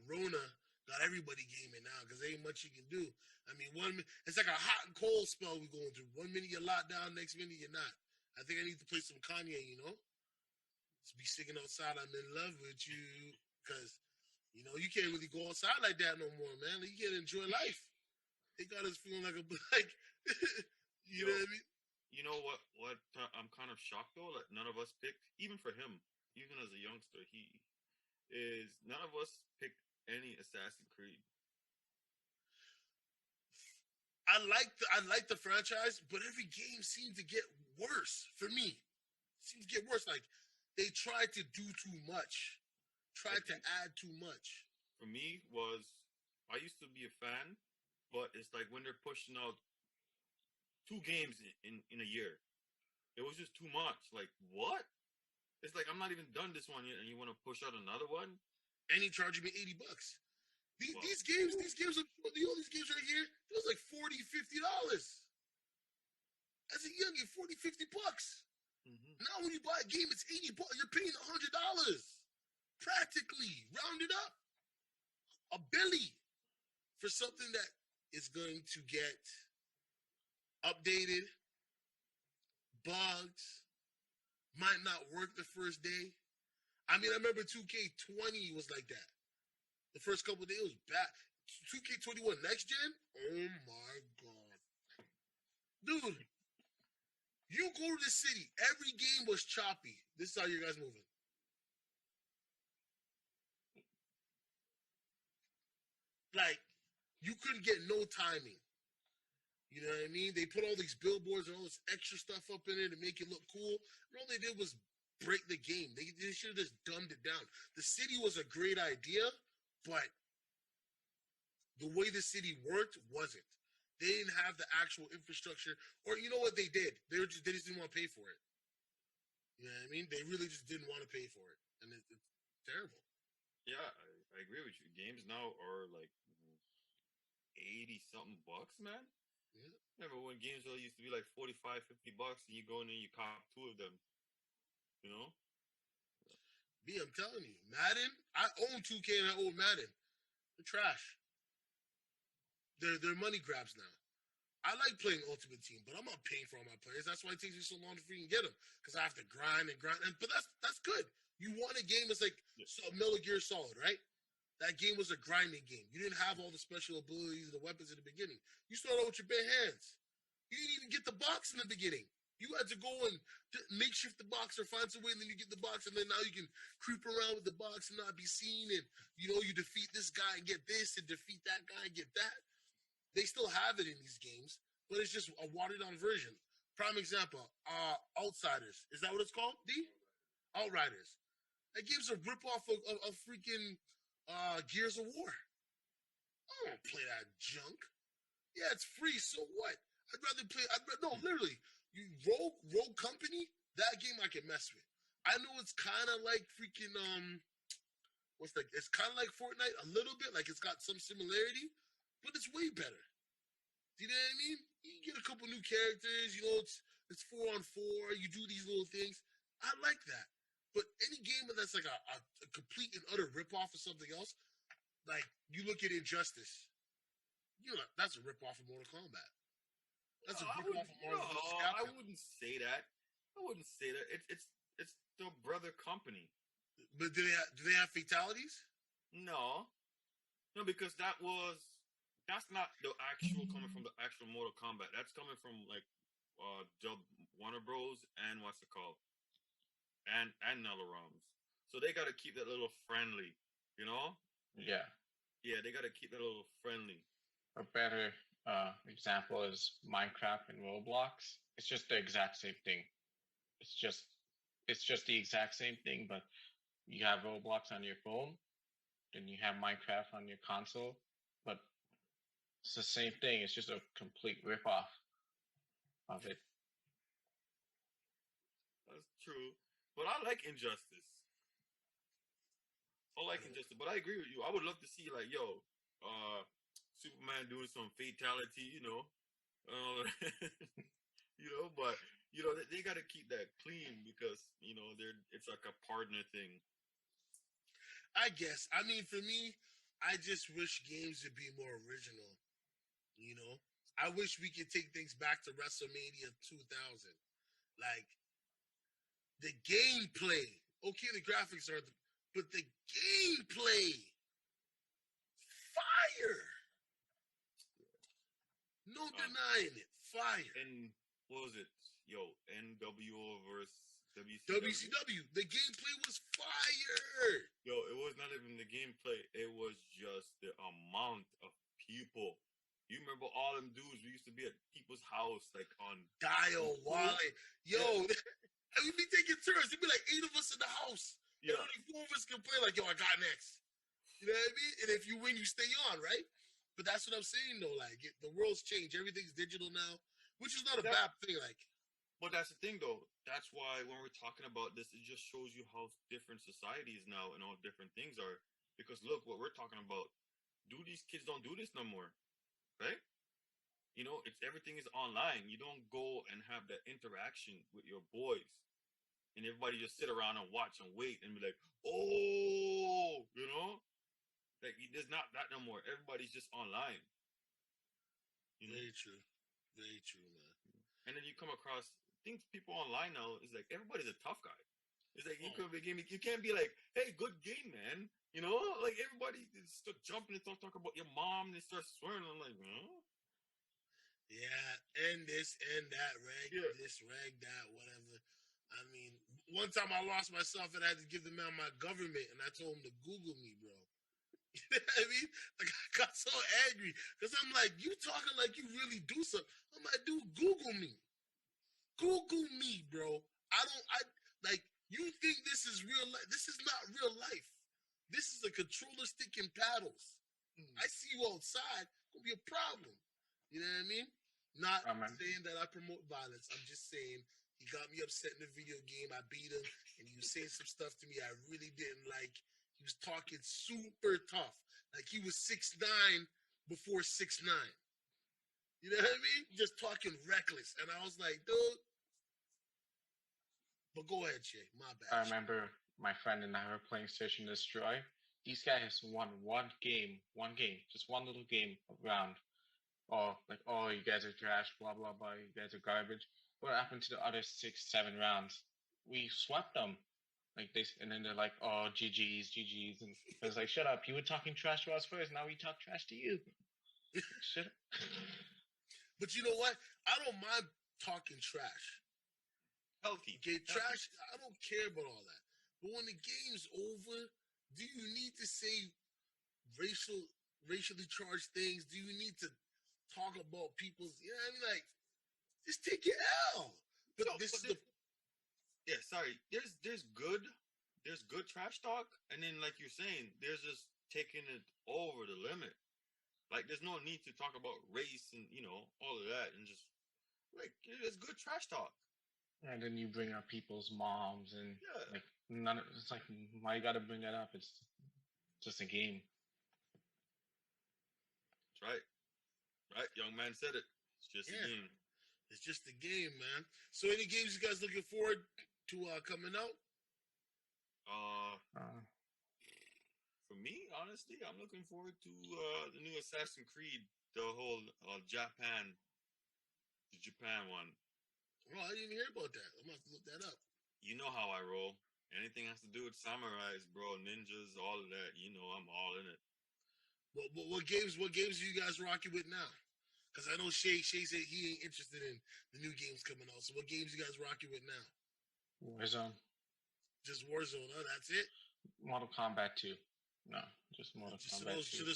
[SPEAKER 1] Rona got everybody gaming now because there ain't much you can do. I mean, it's like a hot and cold spell we're going through. 1 minute you're locked down, next minute you're not. I think I need to play some Kanye. Just be singing outside, I'm in love with you, because you can't really go outside like that no more, man. You can't enjoy life. They got us feeling like a like, you
[SPEAKER 2] Yo,
[SPEAKER 1] know what I mean?
[SPEAKER 2] you know what I'm kind of shocked though that none of us picked, even for him, even as a youngster, none of us picked any Assassin's Creed.
[SPEAKER 1] I like the franchise, but every game seemed to get worse for me. Seems to get worse. Like they tried to do too much,
[SPEAKER 2] I
[SPEAKER 1] tried to
[SPEAKER 2] think
[SPEAKER 1] add too much.
[SPEAKER 2] for me was I used to be a fan, but it's like when they're pushing out 2 games in a year, it was just too much. Like what? It's like I'm not even done this one yet, and you want to push out another one?
[SPEAKER 1] And he charging me $80. These,
[SPEAKER 2] Well,
[SPEAKER 1] these games, these games, all these games right here, it was like $40, $50. As a youngin, 40, $50.
[SPEAKER 2] mm-hmm.
[SPEAKER 1] Now when you buy a game, it's $80. You're paying $100. Practically, rounded up. A billy for something that is going to get updated, bugs, might not work the first day. I mean, I remember 2K20 was like that. The first couple of days was bad. 2K21 next gen? Oh my god. Dude, you go to the city, every game was choppy. This is how you guys moving. Like, you couldn't get no timing. You know what I mean? They put all these billboards and all this extra stuff up in it to make it look cool. And all they did was break the game. They should have just dumbed it down. The city was a great idea, but the way the city worked wasn't. They didn't have the actual infrastructure, or you know what they did? They just didn't want to pay for it. You know what I mean? They really just didn't want to pay for it, and it's terrible.
[SPEAKER 2] Yeah, I agree with you. Games now are like 80 something bucks, man.
[SPEAKER 1] Yeah.
[SPEAKER 2] Remember when games used to be like 45, $50, and you go in and you cop 2 of them, you know?
[SPEAKER 1] B, I'm telling you, Madden. I own 2K and I own Madden. They're trash. They're money grabs now. I like playing Ultimate Team, but I'm not paying for all my players. That's why it takes me so long to freaking get them, because I have to grind and grind. But that's good. You want a game that's like Metal Gear Solid, right? That game was a grinding game. You didn't have all the special abilities and the weapons in the beginning. You started out with your bare hands. You didn't even get the box in the beginning. You had to go and makeshift the box or find some way, and then you get the box, and then now you can creep around with the box and not be seen. And you defeat this guy and get this, and defeat that guy and get that. They still have it in these games, but it's just a watered down version. Prime example, Outsiders. Is that what it's called? Outriders. That game's a ripoff of freaking Gears of War. I don't play that junk. Yeah, it's free. So what? No, literally. You Rogue Company. That game I can mess with. I know it's kind of like freaking it's kind of like Fortnite a little bit. Like it's got some similarity, but it's way better. Do you know what I mean? You get a couple new characters. It's 4-on-4. You do these little things. I like that. But any game that's like a complete and utter ripoff of something else, like you look at Injustice, that's a ripoff of Mortal Kombat. That's a ripoff of Marvel vs.
[SPEAKER 2] I
[SPEAKER 1] Capcom.
[SPEAKER 2] wouldn't say that. I wouldn't say that. It's the brother company.
[SPEAKER 1] But do they have fatalities?
[SPEAKER 2] No, no, because that's not the actual coming from the actual Mortal Kombat. That's coming from like Warner Bros. And what's it called? And NetherRealms. So they got to keep that little friendly, you know?
[SPEAKER 3] Yeah.
[SPEAKER 2] Yeah, they got to keep that little friendly.
[SPEAKER 3] A better example is Minecraft and Roblox. It's just the exact same thing. It's just the exact same thing, but you have Roblox on your phone, then you have Minecraft on your console, but it's the same thing. It's just a complete ripoff of it.
[SPEAKER 2] That's true. But I like Injustice. all I can just. But I agree with you. I would love to see like, yo, Superman doing some fatality, uh, but they got to keep that clean because it's like a partner thing.
[SPEAKER 1] I guess. I mean, for me, I just wish games would be more original. You know, I wish we could take things back to WrestleMania 2000. Like the gameplay. Okay, the graphics are, but the gameplay, fire. No denying it, fire.
[SPEAKER 2] And what was it? Yo, NWO versus WCW.
[SPEAKER 1] WCW. The gameplay was fire.
[SPEAKER 2] Yo, it was not even the gameplay. It was just the amount of people. You remember all them dudes? We used to be at people's house, like on
[SPEAKER 1] Dial Wallet. Yo, and we'd be taking turns. It'd be like 8 of us in the house.
[SPEAKER 2] Yeah.
[SPEAKER 1] And only 4 of us can play like, yo, I got next. You know what I mean? And if you win, you stay on, right? But that's what I'm saying, though. Like, the world's changed. Everything's digital now, which is not a bad thing. Like,
[SPEAKER 2] but that's the thing, though. That's why when we're talking about this, it just shows you how different societies now and how different things are. Because look, what we're talking about. These kids don't do this no more, right? It's everything is online. You don't go and have that interaction with your boys, and everybody just sit around and watch and wait and be like, oh, like there's not that no more. Everybody's just online.
[SPEAKER 1] Very true, very true, man.
[SPEAKER 2] And then you come across things people online now is like everybody's a tough guy. It's like you can't be like, hey, good game, man. Like everybody start jumping and start talking about your mom and they start swearing. I'm like,
[SPEAKER 1] Yeah, and this and that, rag this, rag that, whatever. I mean, one time I lost myself and I had to give the man my government, and I told him to Google me, bro. You know what I mean? Like, I got so angry because I'm like, you talking like you really do something. I'm like, dude, Google me. Google me, bro. You think this is real life? This is not real life. This is a controller stick and paddles. I see you outside, gonna be a problem. You know what I mean? Not saying that I promote violence. I'm just saying he got me upset in the video game. I beat him, and he was saying some stuff to me I really didn't like. He was talking super tough, like he was 6'9" before 6'9". You know what I mean? Just talking reckless, and I was like, dude. But go ahead, Shay. My bad.
[SPEAKER 3] I remember my friend and I were playing Search and Destroy. These guys won one game, just one little game round. Oh, like, oh, you guys are trash, blah, blah, blah, you guys are garbage. What happened to the other 6, 7 rounds? We swept them. And then they're like, oh, GG's. And I was like, shut up. You were talking trash to us first. Now we talk trash to you. Shut up.
[SPEAKER 1] But you know what? I don't mind talking trash.
[SPEAKER 2] Healthy.
[SPEAKER 1] Okay, trash, I don't care about all that. But when the game's over, do you need to say racially charged things? Do you need to talk about people's, you know what I mean? Like, just take your L.
[SPEAKER 2] Sorry. There's good trash talk, and then like you're saying, there's just taking it over the limit. Like there's no need to talk about race and all of that, and just like it's good trash talk.
[SPEAKER 3] And then you bring up people's moms and like it's like, why you gotta bring that up? It's just a game.
[SPEAKER 2] That's right. Right, young man said it. It's just a game.
[SPEAKER 1] It's just a game, man. So any games you guys looking forward to coming out?
[SPEAKER 2] For me, honestly, I'm looking forward to the new Assassin's Creed, the whole Japan one.
[SPEAKER 1] Oh, I didn't even hear about that. I'm gonna have to look that up.
[SPEAKER 2] You know how I roll. Anything has to do with samurais, bro, ninjas, all of that. I'm all in it.
[SPEAKER 1] What games are you guys rocking with now? Because I know Shay said he ain't interested in the new games coming out. So what games you guys rocking with now?
[SPEAKER 3] Warzone.
[SPEAKER 1] Just Warzone, huh? That's it?
[SPEAKER 3] Mortal Kombat 2. No, just Mortal Kombat 2.
[SPEAKER 1] So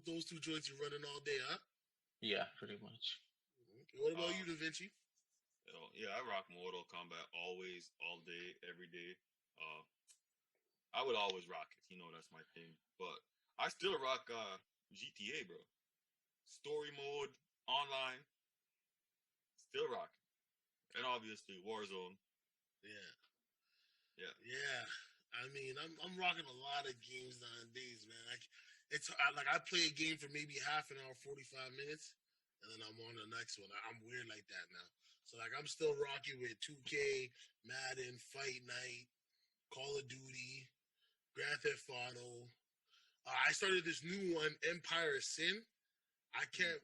[SPEAKER 1] those two joints you're running all day, huh?
[SPEAKER 3] Yeah, pretty much.
[SPEAKER 1] Okay. What about you, Da Vinci?
[SPEAKER 2] Yeah, I rock Mortal Kombat always, all day, every day. I would always rock it. That's my thing. But I still rock GTA, bro. Story mode, online, still rocking. And obviously Warzone.
[SPEAKER 1] Yeah. I mean, I'm rocking a lot of games nowadays, man. Like I play a game for maybe half an hour, 45 minutes, and then I'm on the next one. I'm weird like that now. So like I'm still rocking with 2K, Madden, Fight Night, Call of Duty, Grand Theft Auto. I started this new one, Empire of Sin. I can't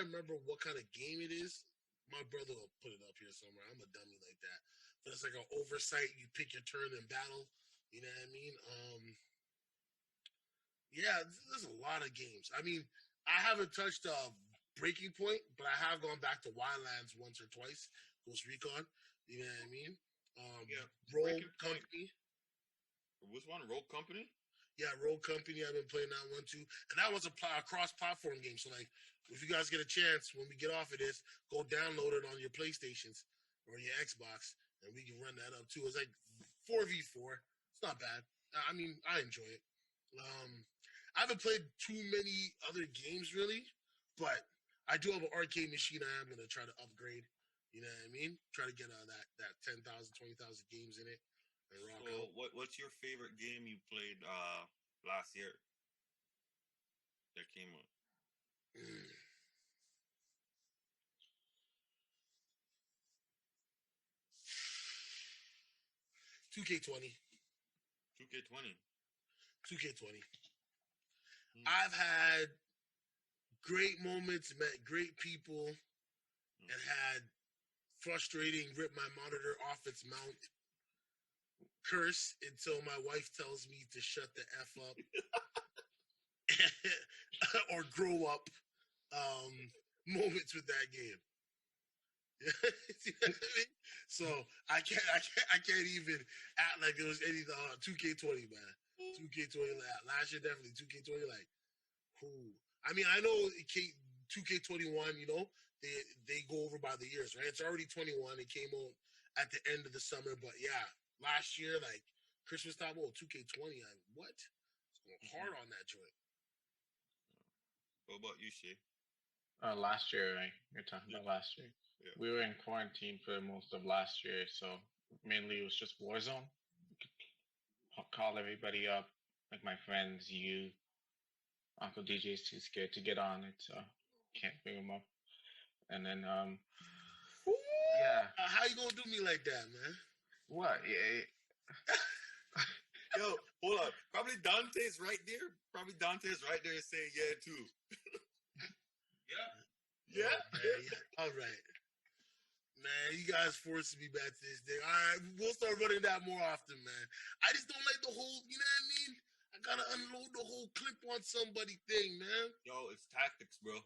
[SPEAKER 1] remember what kind of game it is. My brother will put it up here somewhere. I'm a dummy like that. But it's like an oversight. You pick your turn in battle. You know what I mean? Yeah, there's a lot of games. I mean, I haven't touched Breaking Point, but I have gone back to Wildlands once or twice. Ghost Recon. You know what I mean?
[SPEAKER 2] Yeah,
[SPEAKER 1] Rogue
[SPEAKER 2] Breaking Point.
[SPEAKER 1] Company.
[SPEAKER 2] Which one? Rogue Company?
[SPEAKER 1] Yeah, Rogue Company. I've been playing that one too, and that was a cross-platform game. So like, if you guys get a chance when we get off of this, go download it on your PlayStations or your Xbox, and we can run that up too. It's like 4v4. It's not bad. I mean, I enjoy it. I haven't played too many other games really, but I do have an arcade machine. I am gonna try to upgrade. You know what I mean? Try to get that 10,000, 20,000 games in it and rock
[SPEAKER 2] So,
[SPEAKER 1] out.
[SPEAKER 2] what's your favorite game you played last year that came out?
[SPEAKER 1] 2K20.
[SPEAKER 2] 2K20.
[SPEAKER 1] 2K20.
[SPEAKER 2] Hmm.
[SPEAKER 1] I've had great moments, met great people, and had frustrating rip my monitor off its mount curse until my wife tells me to shut the F up or grow up moments with that game. You know what I mean? So I can't even act like it was any 2K20, man. 2K20 last year definitely 2K20 like who. I mean, I know 2K21, you know, they go over by the years, right? It's already 21. It came out at the end of the summer, but yeah, last year, like Christmas time, 2K20, like what? It's going hard on that joint.
[SPEAKER 2] What about you, Shay?
[SPEAKER 3] Last year, right? You're talking
[SPEAKER 2] Yeah,
[SPEAKER 3] about last year.
[SPEAKER 2] yeah.
[SPEAKER 3] We were in quarantine for most of last year, so mainly it was just Warzone. Call everybody up, like my friends, you, Uncle DJ's too scared to get on it, so can't bring him up. And then, yeah,
[SPEAKER 1] How you gonna do me like that, man?
[SPEAKER 3] what? Yeah,
[SPEAKER 2] Yo, hold on. Probably Dante's right there. Probably Dante's right there saying yeah too. Yeah. Yeah.
[SPEAKER 1] Oh, man, yeah. All right. Man, you guys forced me back to this thing. All right, we'll start running that more often, man. I just don't like the whole, you know what I mean? I gotta unload the whole clip on somebody thing, man.
[SPEAKER 2] Yo, it's tactics, bro.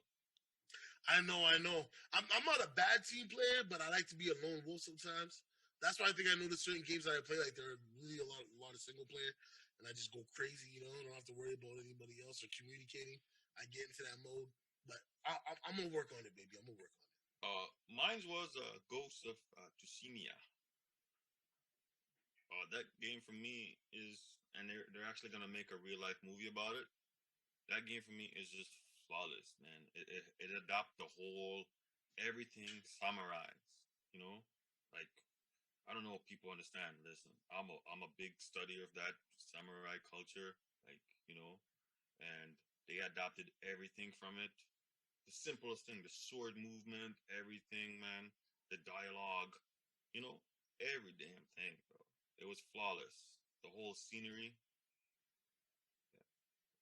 [SPEAKER 1] I know, I know. I'm not a bad team player, but I like to be a lone wolf sometimes. That's why I think I know there's certain games that I play, like they're really a lot of single player, and I just go crazy, you know. I don't have to worry about anybody else or communicating. I get into that mode, but I'm gonna work on it, baby. I'm gonna work on it.
[SPEAKER 2] Mine was Ghost of Tsushima. That game for me is, and they're actually gonna make a real life movie about it. That game for me is just flawless, man. It adopts the whole everything samurais, you know, like I don't know if people understand. Listen, I'm a big studier of that samurai culture, like you know, and they adopted everything from it. The simplest thing, the sword movement, everything, man. The dialogue, you know, every damn thing, bro. It was flawless. The whole scenery,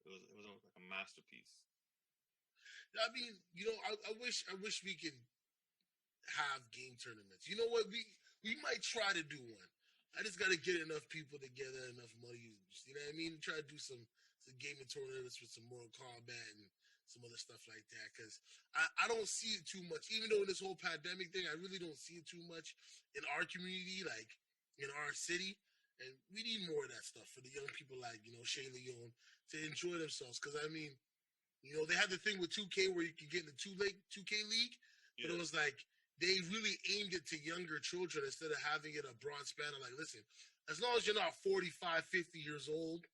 [SPEAKER 2] it was like a masterpiece.
[SPEAKER 1] I mean, you know, I wish we could have game tournaments. You know what? We might try to do one. I just got to get enough people together, enough money. You know what I mean? Try to do some gaming tournaments with some Mortal Kombat and some other stuff like that. Because I don't see it too much. Even though in this whole pandemic thing, I really don't see it too much in our community, like in our city. And we need more of that stuff for the young people like, you know, Shay Leone to enjoy themselves. Because, I mean, you know, they had the thing with 2K where you could get in the 2K league, but it
[SPEAKER 2] Yeah,
[SPEAKER 1] was like they really aimed it to younger children instead of having it a broad span of like, listen, as long as you're not 45, 50 years old,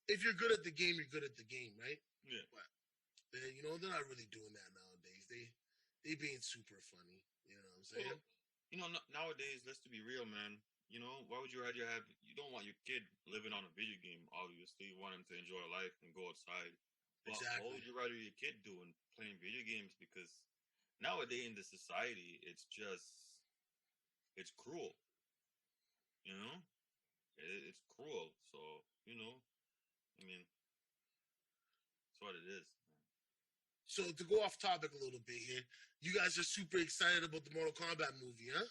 [SPEAKER 1] if you're good at the game, you're good at the game, right?
[SPEAKER 2] yeah.
[SPEAKER 1] But you know, they're not really doing that nowadays. They being super funny. You know what I'm
[SPEAKER 2] Well,
[SPEAKER 1] saying?
[SPEAKER 2] you know, nowadays, let's to be real, man. You know, why would you rather have? You don't want your kid living on a video game. Obviously, you want him to enjoy life and go outside. But what
[SPEAKER 1] Exactly.
[SPEAKER 2] would you rather your kid doing playing video games? Because nowadays in the society, it's cruel. You know, it's cruel. So I mean, it's what it is.
[SPEAKER 1] So to go off topic a little bit here, you guys are super excited about the Mortal Kombat movie, huh?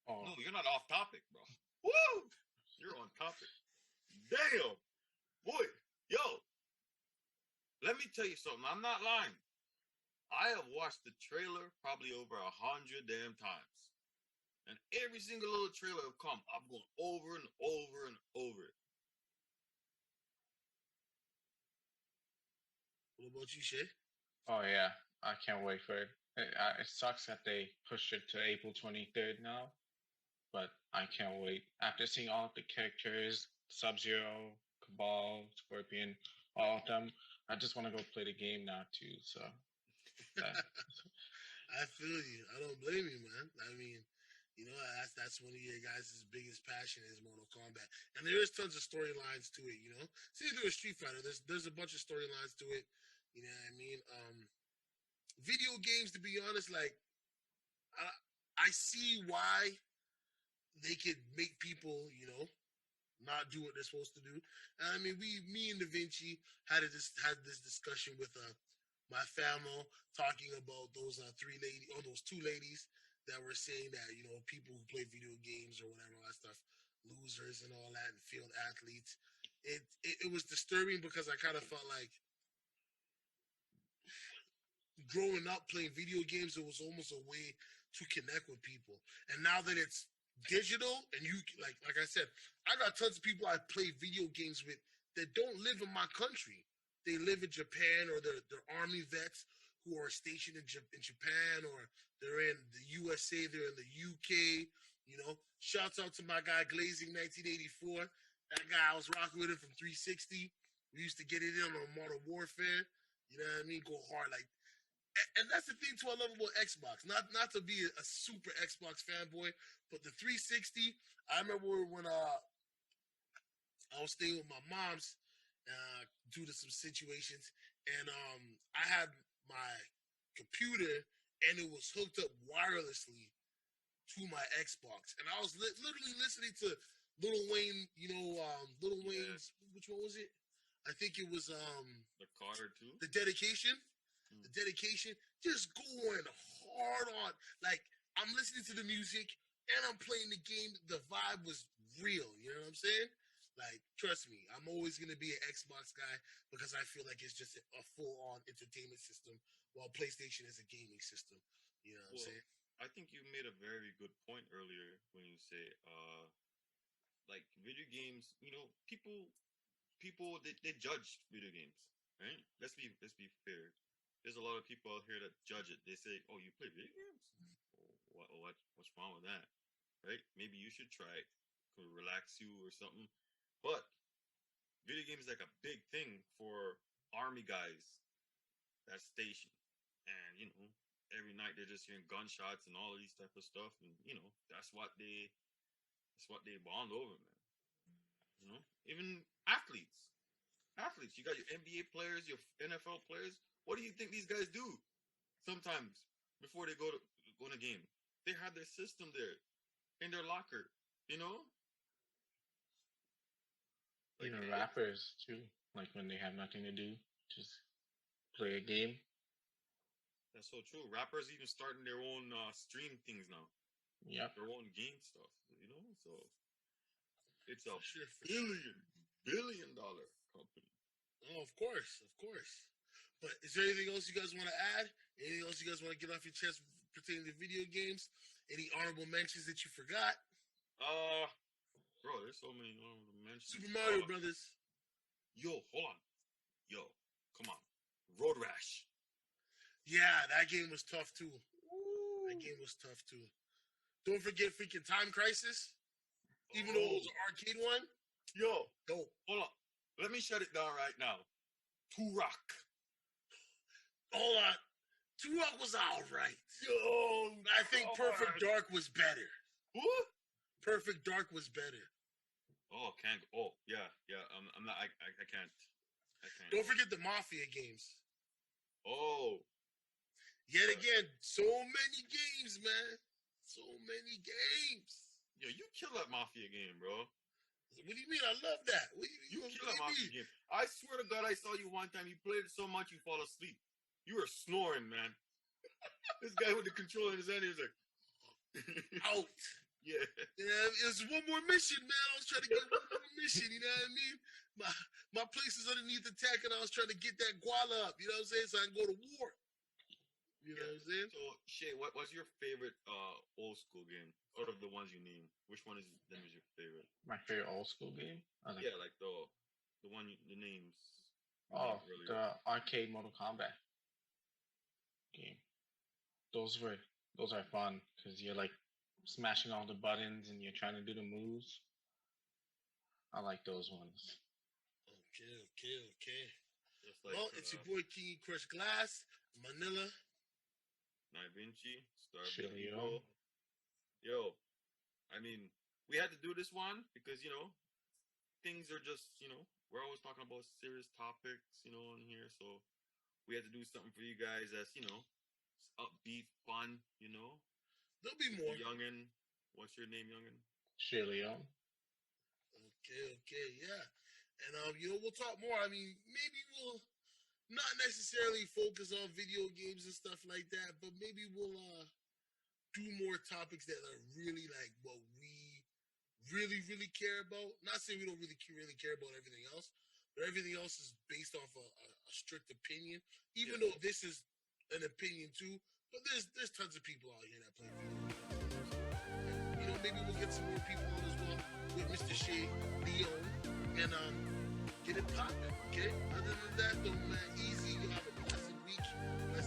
[SPEAKER 3] Oh,
[SPEAKER 2] No, you're not off topic, bro. Woo! You're on topic. Damn, boy, yo, let me tell you something. I'm not lying. I have watched the trailer probably over 100 damn times. And every single little trailer have come, I'm going over and over and over it.
[SPEAKER 1] What about you, Shay?
[SPEAKER 3] oh yeah, I can't wait for it. It sucks that they pushed it to April 23rd now, but I can't wait. After seeing all of the characters, Sub Zero, Cabal, Scorpion, all of them, I just want to go play the game now too. So that,
[SPEAKER 1] I feel you. I don't blame you, man. I mean, that's one of your guys' biggest passion is Mortal Kombat, and there is tons of storylines to it. See, do a Street Fighter. There's a bunch of storylines to it. You know what I mean? Video games, to be honest, like I see why they could make people, not do what they're supposed to do. And I mean, me and Da Vinci had this discussion with my family talking about those those two ladies that were saying that people who play video games or whatever all that stuff, losers and all that, and failed athletes. It was disturbing because I kind of felt like growing up playing video games, it was almost a way to connect with people. And now that it's digital, and you like I said, I got tons of people I play video games with that don't live in my country. They live in Japan, or they're army vets who are stationed in Japan, or they're in the USA, they're in the UK. Shouts out to my guy Glazing 1984. That guy, I was rocking with him from 360. We used to get it in on Modern Warfare. You know what I mean? Go hard like, and that's the thing too I love about Xbox. Not to be a super Xbox fanboy, but the 360. I remember when I was staying with my mom's due to some situations, and I had my computer and it was hooked up wirelessly to my Xbox, and I was literally listening to Lil Wayne. Lil
[SPEAKER 2] Yeah.
[SPEAKER 1] Wayne's, which one was it? I think it was
[SPEAKER 2] The Carter too.
[SPEAKER 1] the dedication. The dedication, just going hard on. Like, I'm listening to the music and I'm playing the game. The vibe was real. You know what I'm saying? Like, trust me, I'm always gonna be an Xbox guy because I feel like it's just a full-on entertainment system, while PlayStation is a gaming system. You know what I'm
[SPEAKER 2] Well,
[SPEAKER 1] saying?
[SPEAKER 2] I think you made a very good point earlier when you say, like video games. People they judge video games, right? Let's be fair. There's a lot of people out here that judge it. They say, "Oh, you play video games? What's wrong with that?" Right? Maybe you should try it. Could relax you or something. But video games like a big thing for army guys that's stationed, and every night they're just hearing gunshots and all of these type of stuff, and that's what they bond over, man. Even athletes. You got your NBA players, your NFL players. What do you think these guys do? Sometimes before they go in a game, they have their system there in their locker. You know, like
[SPEAKER 3] even rappers too, like when they have nothing to do, just play a game.
[SPEAKER 2] that's so true. Rappers even starting their own stream things now,
[SPEAKER 3] Yep.
[SPEAKER 2] their own game stuff. So it's a
[SPEAKER 1] For sure, for sure.
[SPEAKER 2] billion-dollar company.
[SPEAKER 1] Oh, of course, of course. But is there anything else you guys want to add? Anything else you guys want to get off your chest pertaining to video games? Any honorable mentions that you forgot?
[SPEAKER 2] Bro, there's so many honorable mentions.
[SPEAKER 1] Super Mario Brothers.
[SPEAKER 2] Yo, hold on. Yo, come on. Road Rash.
[SPEAKER 1] Yeah, that game was tough too. That game was tough too. Don't forget freaking Time Crisis. Even though it was an arcade one.
[SPEAKER 2] Yo,
[SPEAKER 1] Dope.
[SPEAKER 2] hold on. Let me shut it down right now. Turok.
[SPEAKER 1] Hold on. Turok was alright.
[SPEAKER 2] Yo,
[SPEAKER 1] I think Perfect Dark was better.
[SPEAKER 2] What?
[SPEAKER 1] Perfect Dark was better.
[SPEAKER 2] Oh, can't. Oh, yeah, yeah. I'm not. I can't. I can't.
[SPEAKER 1] Don't forget the Mafia games.
[SPEAKER 2] Oh,
[SPEAKER 1] Yet again, so many games, man. So many games.
[SPEAKER 2] yo, you kill that Mafia game, bro.
[SPEAKER 1] What do you mean? I love that.
[SPEAKER 2] You
[SPEAKER 1] What
[SPEAKER 2] kill
[SPEAKER 1] do
[SPEAKER 2] that
[SPEAKER 1] you
[SPEAKER 2] Mafia
[SPEAKER 1] mean?
[SPEAKER 2] game. I swear to God, I saw you one time. You played it so much, you fall asleep. You were snoring, man. This guy with the controller in his hand, he was like,
[SPEAKER 1] Out.
[SPEAKER 2] yeah.
[SPEAKER 1] Yeah, it was one more mission, man. I was trying to get one more mission. You know what I mean? My place is underneath attack, and I was trying to get that guala up. You know what I'm saying? So I can go to war. You know what I'm saying?
[SPEAKER 2] So Shay, what's your favorite old school game out of the ones you named? Which one is them is your favorite?
[SPEAKER 3] My favorite old school game.
[SPEAKER 2] Yeah, like the one the names. You
[SPEAKER 3] Oh,
[SPEAKER 2] named earlier.
[SPEAKER 3] the arcade Mortal Kombat game. Those are fun because you're like smashing all the buttons and you're trying to do the moves. I like those ones.
[SPEAKER 1] Okay.
[SPEAKER 2] Just like
[SPEAKER 1] Well, it's your boy King Crush Glass, Manila.
[SPEAKER 2] Da Vinci, Star
[SPEAKER 3] Chilio.
[SPEAKER 2] Yo, I mean, we had to do this one because things are just we're always talking about serious topics in here, so we had to do something for you guys that's upbeat, fun.
[SPEAKER 1] There'll be more.
[SPEAKER 2] Youngin, what's your name, Youngin?
[SPEAKER 3] Chilio.
[SPEAKER 1] Okay, yeah. And we'll talk more. I mean, maybe we'll not necessarily focus on video games and stuff like that, but maybe we'll do more topics that are really like what we really, really care about. Not saying we don't really care about everything else, but everything else is based off a strict opinion. Even though this is an opinion too, but there's tons of people out here that play video games. And, maybe we'll get some more people on as well with Mr. Shea, Leon, and get it popping. Okay. Other than that, though, man, easy. You have a blessed week, blessed